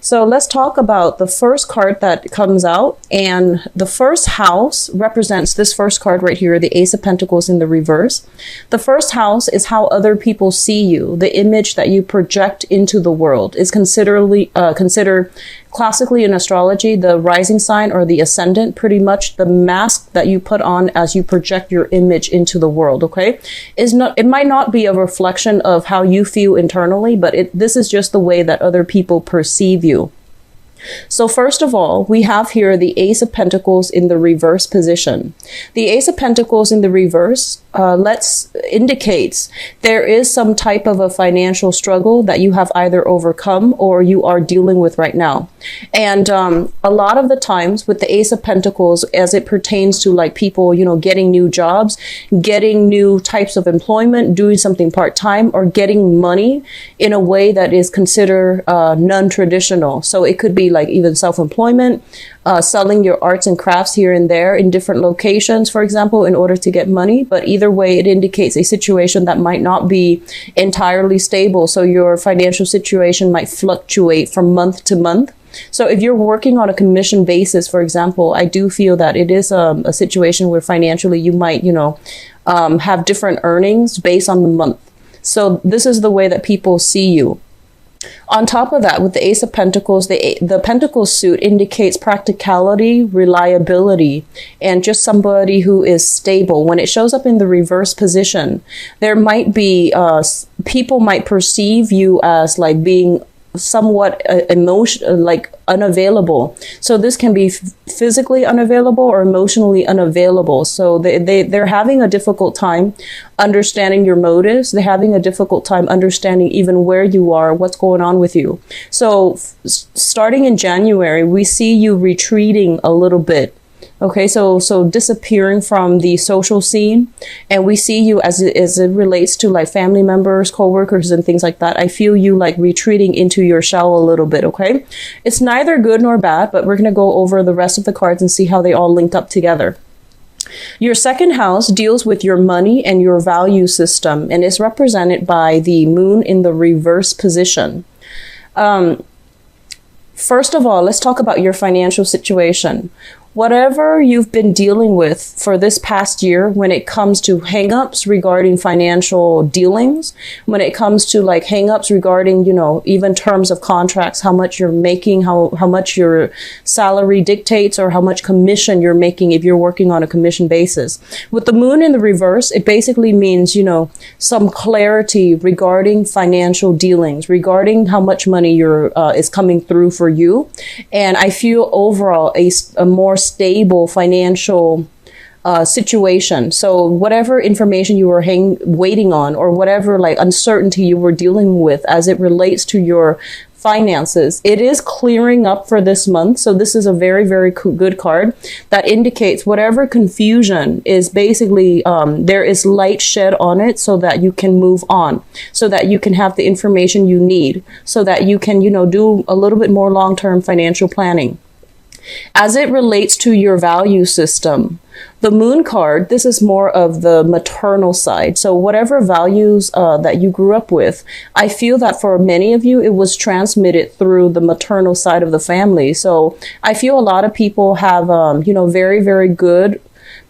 So let's talk about the first card that comes out. And the first house represents this first card right here, the Ace of Pentacles in the reverse. The first house is how other people see you. The image that you project into the world is considered classically in astrology, the rising sign or the ascendant, pretty much the mask that you put on as you project your image into the world, okay? It might not be a reflection of how you feel internally, but this is just the way that other people perceive you. So first of all, we have here the Ace of Pentacles in the reverse position. The Ace of Pentacles in the reverse indicates there is some type of a financial struggle that you have either overcome or you are dealing with right now. And a lot of the times with the Ace of Pentacles, as it pertains to like people, you know, getting new jobs, getting new types of employment, doing something part-time, or getting money in a way that is considered non-traditional. So it could be like even self-employment, selling your arts and crafts here and there in different locations, for example, in order to get money. But either way, it indicates a situation that might not be entirely stable. So your financial situation might fluctuate from month to month. So if you're working on a commission basis, for example, I do feel that it is a situation where financially you might, you know, have different earnings based on the month. So this is the way that people see you. On top of that, with the Ace of Pentacles, the Pentacles suit indicates practicality, reliability, and just somebody who is stable. When it shows up in the reverse position, there might be, people might perceive you as like being somewhat like unavailable. So this can be physically unavailable or emotionally unavailable. So they're having a difficult time understanding your motives. They're having a difficult time understanding even where you are, what's going on with you. So starting in January, we see you retreating a little bit. Okay, so disappearing from the social scene, and we see you as it relates to like family members, co-workers, and things like that. I feel you like retreating into your shell a little bit, okay? It's neither good nor bad, but we're going to go over the rest of the cards and see how they all link up together. Your second house deals with your money and your value system, and is represented by the moon in the reverse position. First of all, let's talk about your financial situation. Whatever you've been dealing with for this past year when it comes to hangups regarding financial dealings, when it comes to like hangups regarding, you know, even terms of contracts, how much you're making, how much your salary dictates, or how much commission you're making if you're working on a commission basis. With the moon in the reverse, it basically means, you know, some clarity regarding financial dealings, regarding how much money is coming through for you. And I feel overall a more stable financial situation. So whatever information you were waiting on, or whatever like uncertainty you were dealing with as it relates to your finances, it is clearing up for this month. So this is a very, very good card that indicates whatever confusion is basically, there is light shed on it so that you can move on, so that you can have the information you need, so that you can, you know, do a little bit more long-term financial planning. As it relates to your value system, the moon card, this is more of the maternal side. So whatever values that you grew up with, I feel that for many of you, it was transmitted through the maternal side of the family. So I feel a lot of people have, you know, very, very good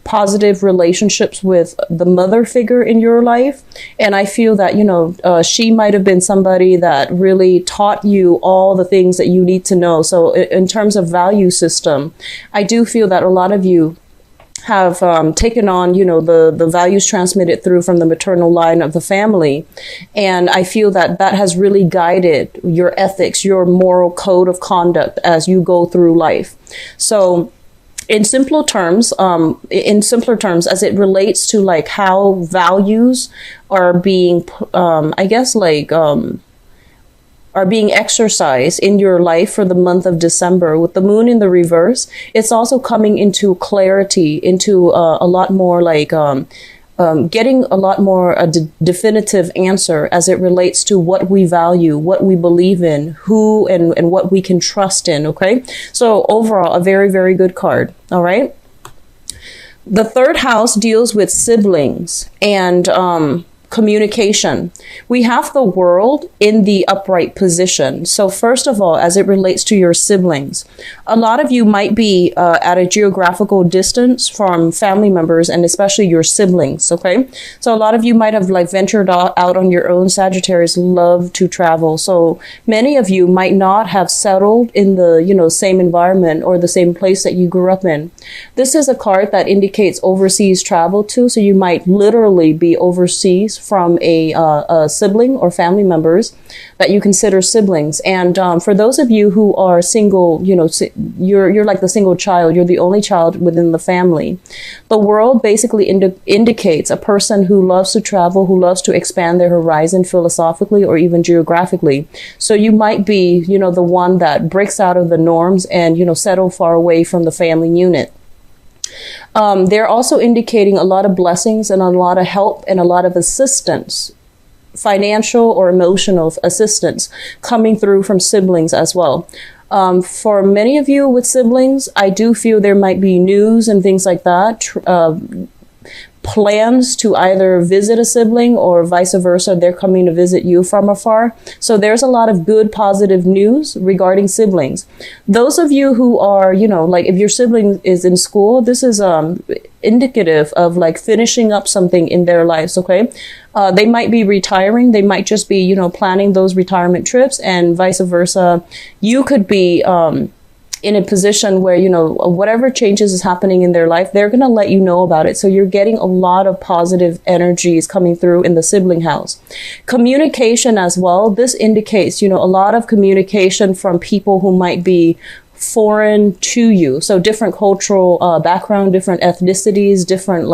positive relationships with the mother figure in your life. And I feel that, you know, she might have been somebody that really taught you all the things that you need to know. So in terms of value system, I do feel that a lot of you have taken on, you know, the values transmitted through from the maternal line of the family. And I feel that that has really guided your ethics, your moral code of conduct as you go through life. So in simpler terms, as it relates to like how values are being, I guess like, are being exercised in your life for the month of December, with the moon in the reverse, it's also coming into clarity, into a lot more like, getting a lot more a definitive answer as it relates to what we value, what we believe in, who and what we can trust in. Okay. So overall, a very, very good card. All right. The third house deals with siblings, and Communication. We have the world in the upright position. So first of all, as it relates to your siblings, a lot of you might be at a geographical distance from family members and especially your siblings. Okay. So a lot of you might have like ventured out on your own. Sagittarius love to travel. So many of you might not have settled in the, same environment or the same place that you grew up in. This is a card that indicates overseas travel too. So you might literally be overseas from a sibling or family members that you consider siblings. And for those of you who are single, you're like the single child, you're the only child within the family. The world basically indicates a person who loves to travel, who loves to expand their horizon philosophically or even geographically. So you might be, the one that breaks out of the norms and, settle far away from the family unit. They're also indicating a lot of blessings and a lot of help and a lot of assistance, financial or emotional assistance coming through from siblings as well. For many of you with siblings, I do feel there might be news and things like that. Plans to either visit a sibling or vice versa, they're coming to visit you from afar. So there's a lot of good, positive news regarding siblings. Those of you who are, like if your sibling is in school, this is indicative of like finishing up something in their lives. Okay. They might be retiring. They might just be, planning those retirement trips, and vice versa. You could be, in a position where, whatever changes is happening in their life, they're going to let you know about it. So you're getting a lot of positive energies coming through in the sibling house. Communication as well. This indicates, a lot of communication from people who might be foreign to you. So different cultural background, different ethnicities, different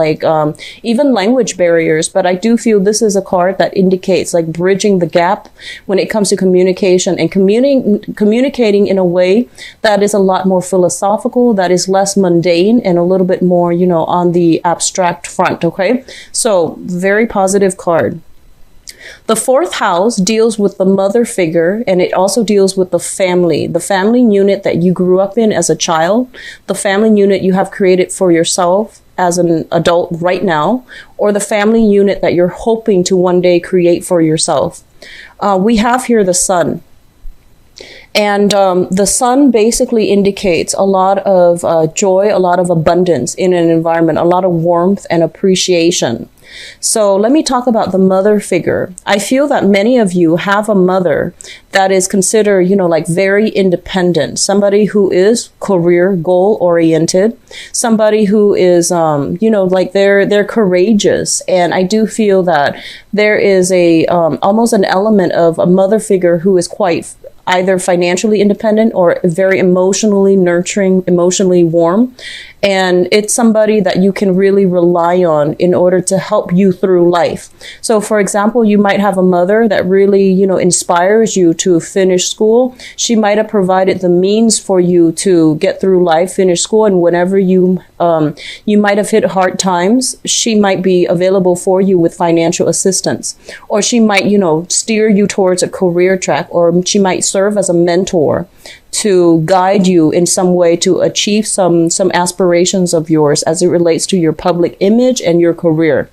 even language barriers. But I do feel this is a card that indicates like bridging the gap when it comes to communication and communicating in a way that is a lot more philosophical, that is less mundane and a little bit more, on the abstract front. Okay. So very positive card. The fourth house deals with the mother figure, and it also deals with the family unit that you grew up in as a child, the family unit you have created for yourself as an adult right now, or the family unit that you're hoping to one day create for yourself. We have here the sun. And the sun basically indicates a lot of joy, a lot of abundance in an environment, a lot of warmth and appreciation. So let me talk about the mother figure. I feel that many of you have a mother that is considered, very independent, somebody who is career goal oriented, somebody who is, they're courageous. And I do feel that there is almost an element of a mother figure who is quite either financially independent or very emotionally nurturing, emotionally warm. And it's somebody that you can really rely on in order to help you through life. So for example, you might have a mother that really, inspires you to finish school. She might have provided the means for you to get through life, finish school. And whenever you might have hit hard times, she might be available for you with financial assistance, or she might, steer you towards a career track, or she might serve as a mentor to guide you in some way to achieve some aspirations of yours as it relates to your public image and your career.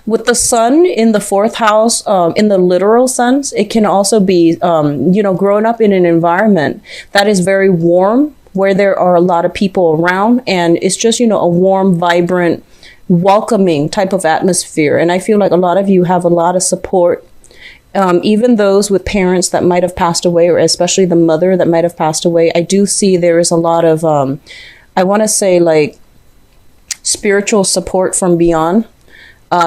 With the sun in the fourth house, in the literal sense, it can also be, growing up in an environment that is very warm, where there are a lot of people around, and it's just, a warm, vibrant, welcoming type of atmosphere. And I feel like a lot of you have a lot of support. Even those with parents that might have passed away, or especially the mother that might have passed away, I do see there is a lot of, I want to say like spiritual support from beyond,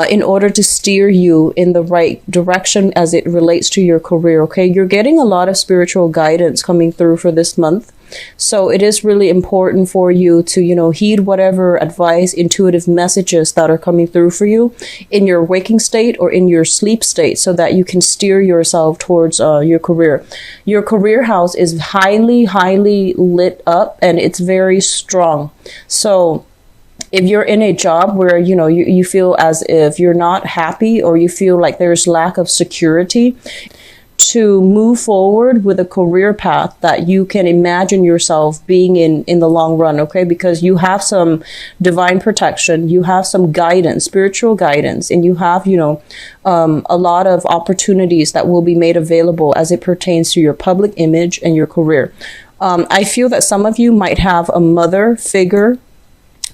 in order to steer you in the right direction as it relates to your career. Okay. You're getting a lot of spiritual guidance coming through for this month. So it is really important for you to, heed whatever advice, intuitive messages that are coming through for you in your waking state or in your sleep state, so that you can steer yourself towards your career. Your career house is highly, highly lit up, and it's very strong. So if you're in a job where, you feel as if you're not happy, or you feel like there's lack of security, to move forward with a career path that you can imagine yourself being in the long run, okay? Because you have some divine protection, you have some guidance, spiritual guidance, and you have, a lot of opportunities that will be made available as it pertains to your public image and your career. I feel that some of you might have a mother figure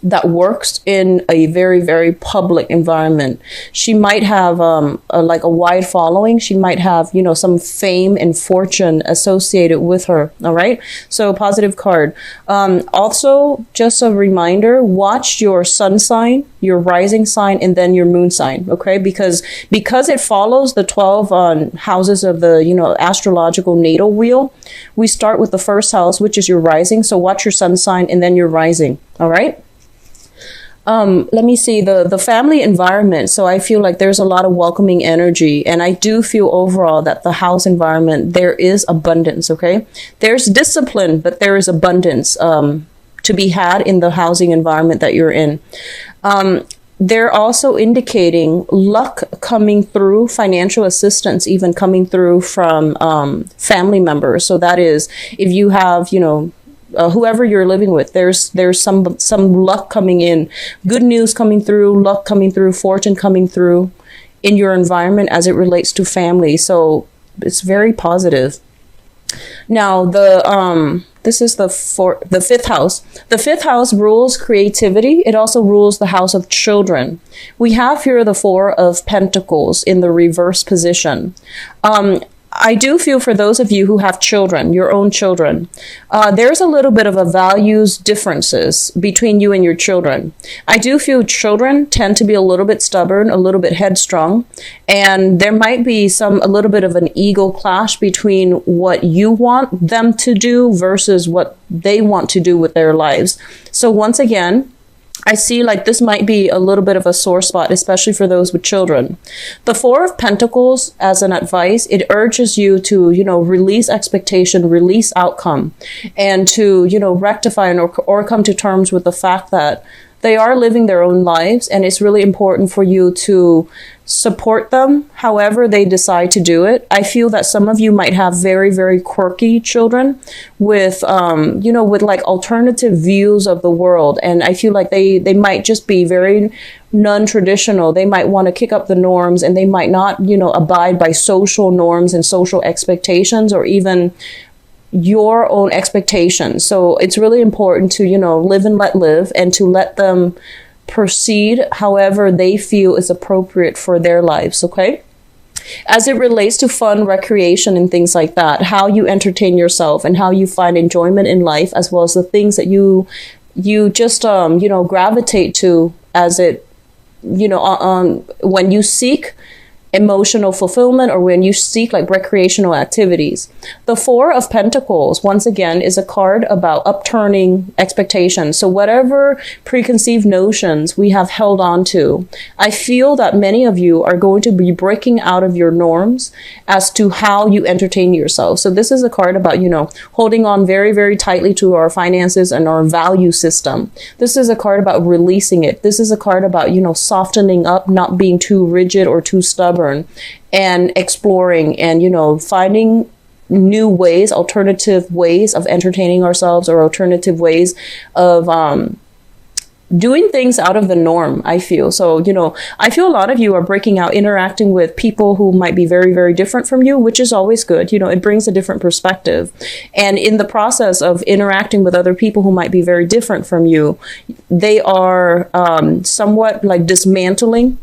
that works in a very, very public environment. She might have a wide following. She might have, some fame and fortune associated with her. All right. So positive card. Also, just a reminder, watch your sun sign, your rising sign, and then your moon sign. OK, because it follows the 12 houses of the, astrological natal wheel. We start with the first house, which is your rising. So watch your sun sign and then your rising. All right. Let me see the family environment. So I feel like there's a lot of welcoming energy, and I do feel overall that the house environment, there is abundance. Okay. There's discipline, but there is abundance, to be had in the housing environment that you're in. They're also indicating luck coming through, financial assistance even coming through from, family members. So that is, if you have, whoever you're living with, there's some luck coming in, good news coming through, luck coming through, fortune coming through in your environment as it relates to family. So it's very positive. Now this is the fifth house. The fifth house rules creativity. It also rules the house of children. We have here the 4 of Pentacles in the reverse position. I do feel for those of you who have children, your own children, there's a little bit of a values differences between you and your children. I do feel children tend to be a little bit stubborn, a little bit headstrong, and there might be a little bit of an ego clash between what you want them to do versus what they want to do with their lives. So once again, I see like this might be a little bit of a sore spot, especially for those with children. The 4 of Pentacles, as an advice, it urges you to, release expectation, release outcome, and to, rectify or come to terms with the fact that they are living their own lives, and it's really important for you to support them however they decide to do it. I feel that some of you might have very, very quirky children with, with like alternative views of the world. And I feel like they might just be very non-traditional. They might want to kick up the norms, and they might not, abide by social norms and social expectations, or even your own expectations. So it's really important to, live and let live, and to let them proceed however they feel is appropriate for their lives. Okay. As it relates to fun, recreation, and things like that, how you entertain yourself and how you find enjoyment in life, as well as the things that you just, gravitate to as it, when you seek emotional fulfillment, or when you seek like recreational activities. The 4 of Pentacles, once again, is a card about upturning expectations. So whatever preconceived notions we have held on to, I feel that many of you are going to be breaking out of your norms as to how you entertain yourself. So this is a card about, holding on very, very tightly to our finances and our value system. This is a card about releasing it. This is a card about, softening up, not being too rigid or too stubborn, and exploring and, finding new ways, alternative ways of entertaining ourselves, or alternative ways of doing things out of the norm, I feel. So, I feel a lot of you are breaking out, interacting with people who might be very, very different from you, which is always good. It brings a different perspective. And in the process of interacting with other people who might be very different from you, they are somewhat like dismantling,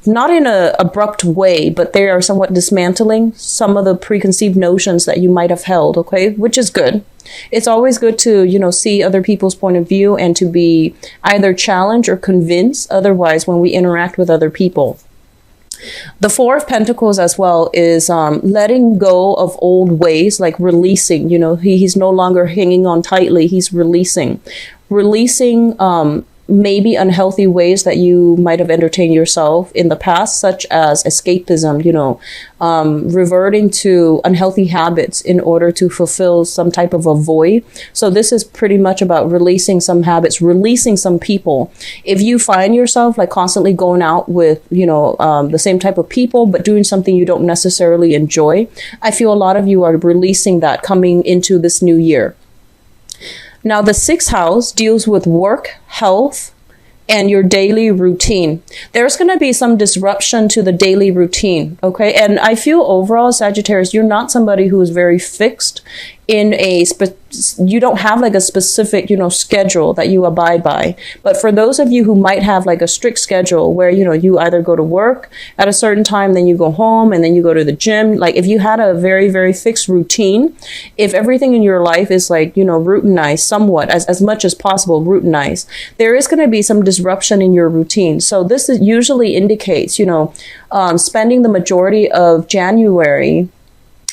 not in an abrupt way, but they are somewhat dismantling some of the preconceived notions that you might have held, okay, which is good. It's always good to, see other people's point of view and to be either challenged or convinced otherwise when we interact with other people. The 4 of Pentacles as well is letting go of old ways, like releasing, he's no longer hanging on tightly, he's releasing maybe unhealthy ways that you might have entertained yourself in the past, such as escapism, reverting to unhealthy habits in order to fulfill some type of a void. So this is pretty much about releasing some habits, releasing some people. If you find yourself like constantly going out with, the same type of people, but doing something you don't necessarily enjoy, I feel a lot of you are releasing that coming into this new year. Now, the 6th house deals with work, health, and your daily routine. There's going to be some disruption to the daily routine, okay? And I feel overall, Sagittarius, you're not somebody who is very fixed in you don't have like a specific, schedule that you abide by. But for those of you who might have like a strict schedule where, you either go to work at a certain time, then you go home and then you go to the gym. Like if you had a very, very fixed routine, if everything in your life is like, routinized somewhat, as much as possible, routinized, there is going to be some disruption in your routine. So this usually indicates, spending the majority of January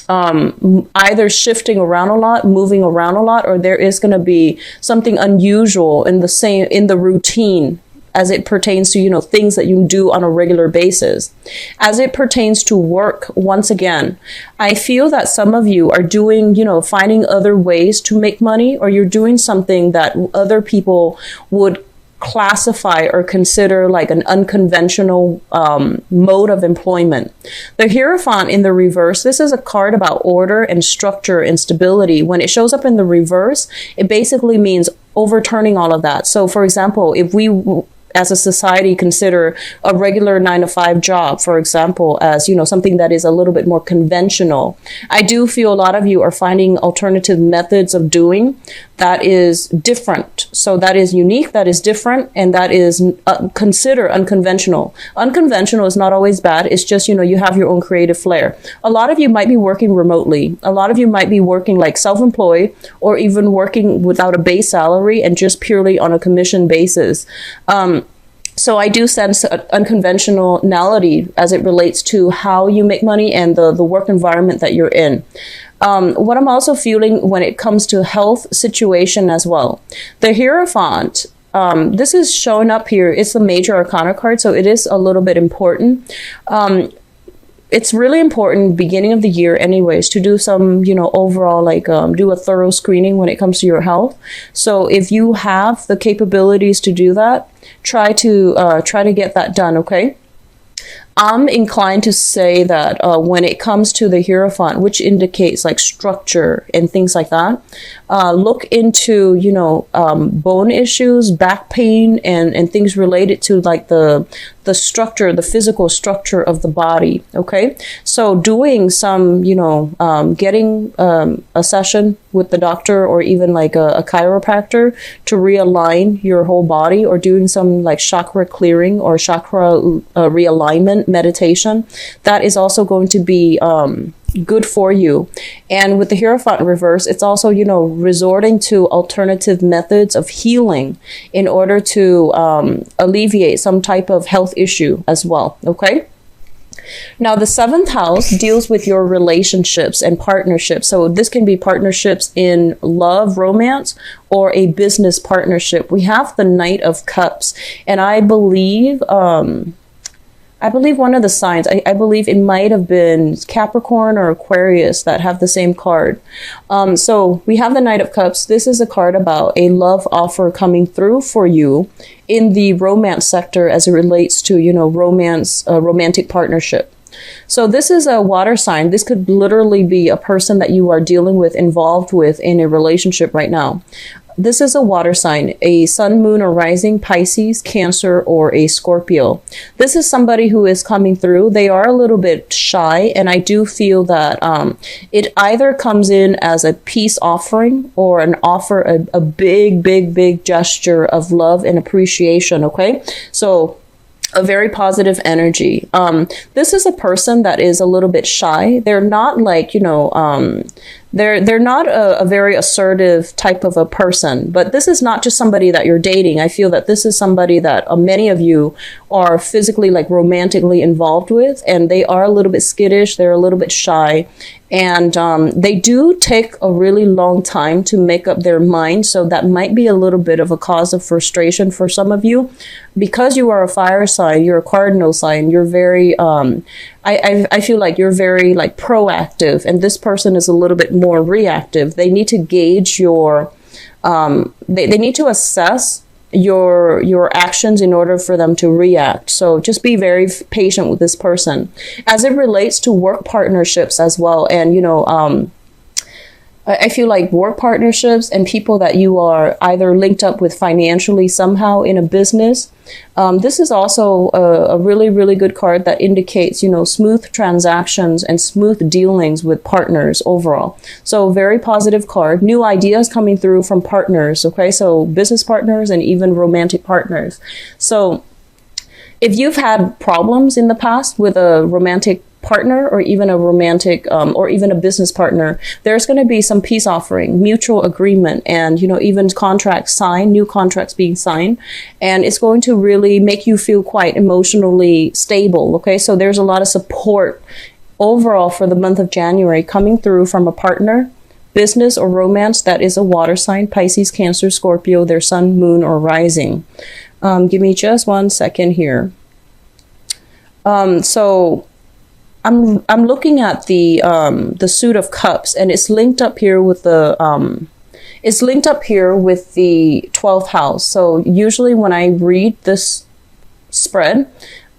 either shifting around a lot, moving around a lot, or there is going to be something unusual in the routine as it pertains to, things that you do on a regular basis. As it pertains to work, once again, I feel that some of you are doing, finding other ways to make money, or you're doing something that other people would classify or consider like an unconventional mode of employment. The Hierophant in the reverse, this is a card about order and structure and stability. When it shows up in the reverse, it basically means overturning all of that. So for example, if we as a society consider a regular 9-to-5 job, for example, as, something that is a little bit more conventional, I do feel a lot of you are finding alternative methods of doing that is different. So that is unique, that is different, and that is consider unconventional. Unconventional is not always bad. It's just, you have your own creative flair. A lot of you might be working remotely. A lot of you might be working like self-employed, or even working without a base salary and just purely on a commission basis. So I do sense unconventionality as it relates to how you make money and the work environment that you're in. What I'm also feeling when it comes to health situation as well. The Hierophant, this is showing up here. It's the major arcana card, so it is a little bit important. It's really important beginning of the year anyways to do some, overall like do a thorough screening when it comes to your health. So if you have the capabilities to do that, try to get that done, okay? I'm inclined to say that when it comes to the Hierophant, which indicates like structure and things like that, look into, bone issues, back pain, and things related to like the structure, the physical structure of the body. Okay. So doing some, getting a session with the doctor or even like a chiropractor to realign your whole body, or doing some like chakra clearing or chakra realignment meditation, that is also going to be good for you. And with the Hierophant reverse, it's also, resorting to alternative methods of healing in order to alleviate some type of health issue as well. Okay. Now, the 7th house deals with your relationships and partnerships. So this can be partnerships in love, romance, or a business partnership. We have the Knight of Cups, and I believe one of the signs, I believe it might have been Capricorn or Aquarius that have the same card. So we have the Knight of Cups. This is a card about a love offer coming through for you in the romance sector as it relates to, romantic partnership. So this is a water sign. This could literally be a person that you are dealing with, involved with in a relationship right now. This is a water sign, a sun, moon, or rising, Pisces, Cancer, or a Scorpio. This is somebody who is coming through. They are a little bit shy, and I do feel that it either comes in as a peace offering or an offer, a big, big, big gesture of love and appreciation, okay? So a very positive energy. This is a person that is a little bit shy. They're not like, They're not a very assertive type of a person, but this is not just somebody that you're dating. I feel that this is somebody that many of you are physically, like romantically involved with, and they are a little bit skittish. They're a little bit shy, and they do take a really long time to make up their mind. So that might be a little bit of a cause of frustration for some of you, because you are a fire sign, you're a cardinal sign. You're very, I feel like you're very like proactive, and this person is a little bit more reactive. They need to gauge your, they need to assess your actions in order for them to react. So just be very patient with this person as it relates to work partnerships as well. And, you know, I feel like work partnerships and people that you are either linked up with financially somehow in a business. This is also a really, really good card that indicates, you know, smooth transactions and smooth dealings with partners overall. So very positive card. New ideas coming through from partners. Okay, so business partners and even romantic partners. So if you've had problems in the past with a romantic partner or even a romantic or even a business partner, there's going to be some peace offering, mutual agreement, and, you know, even contracts signed, new contracts being signed, and it's going to really make you feel quite emotionally stable. Okay, so there's a lot of support overall for the month of January coming through from a partner, business or romance that is a water sign, Pisces, Cancer, Scorpio, their sun, moon, or rising. Give me just 1 second here. So I'm looking at the Suit of Cups, and it's linked up here with the 12th house. So usually when I read this spread,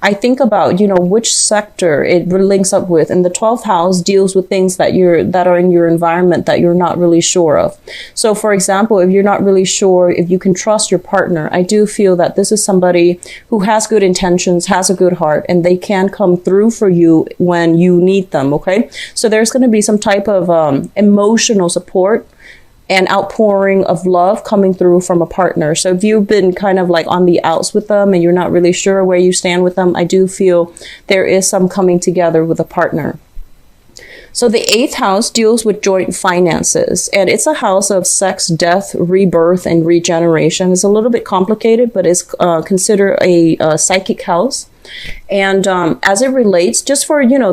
I think about, you know, which sector it links up with, and the 12th house deals with things that are in your environment that you're not really sure of. So for example, if you're not really sure if you can trust your partner, I do feel that this is somebody who has good intentions, has a good heart, and they can come through for you when you need them. Okay, so there's going to be some type of emotional support and outpouring of love coming through from a partner. So if you've been kind of like on the outs with them and you're not really sure where you stand with them, I do feel there is some coming together with a partner. So the 8th house deals with joint finances, and it's a house of sex, death, rebirth, and regeneration. It's a little bit complicated, but it's considered a psychic house. And as it relates, just for, you know,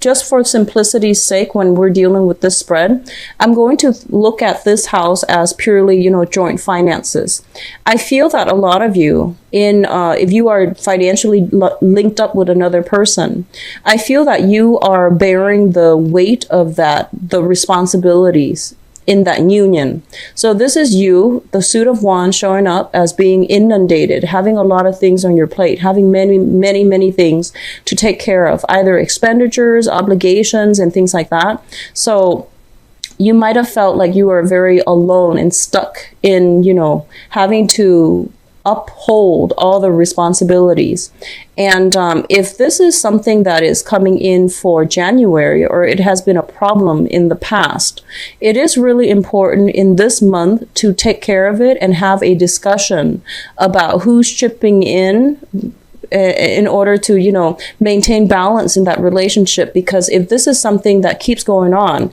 just for simplicity's sake, when we're dealing with this spread, I'm going to look at this house as purely, you know, joint finances. I feel that a lot of you, if you are financially linked up with another person, I feel that you are bearing the weight of the responsibilities in that union. So this is you, the Suit of Wands, showing up as being inundated, having a lot of things on your plate, having many, many, many things to take care of, either expenditures, obligations, and things like that. So you might have felt like you were very alone and stuck in, you know, having to uphold all the responsibilities. And if this is something that is coming in for January, or it has been a problem in the past, it is really important in this month to take care of it and have a discussion about who's chipping in order to, you know, maintain balance in that relationship. Because if this is something that keeps going on,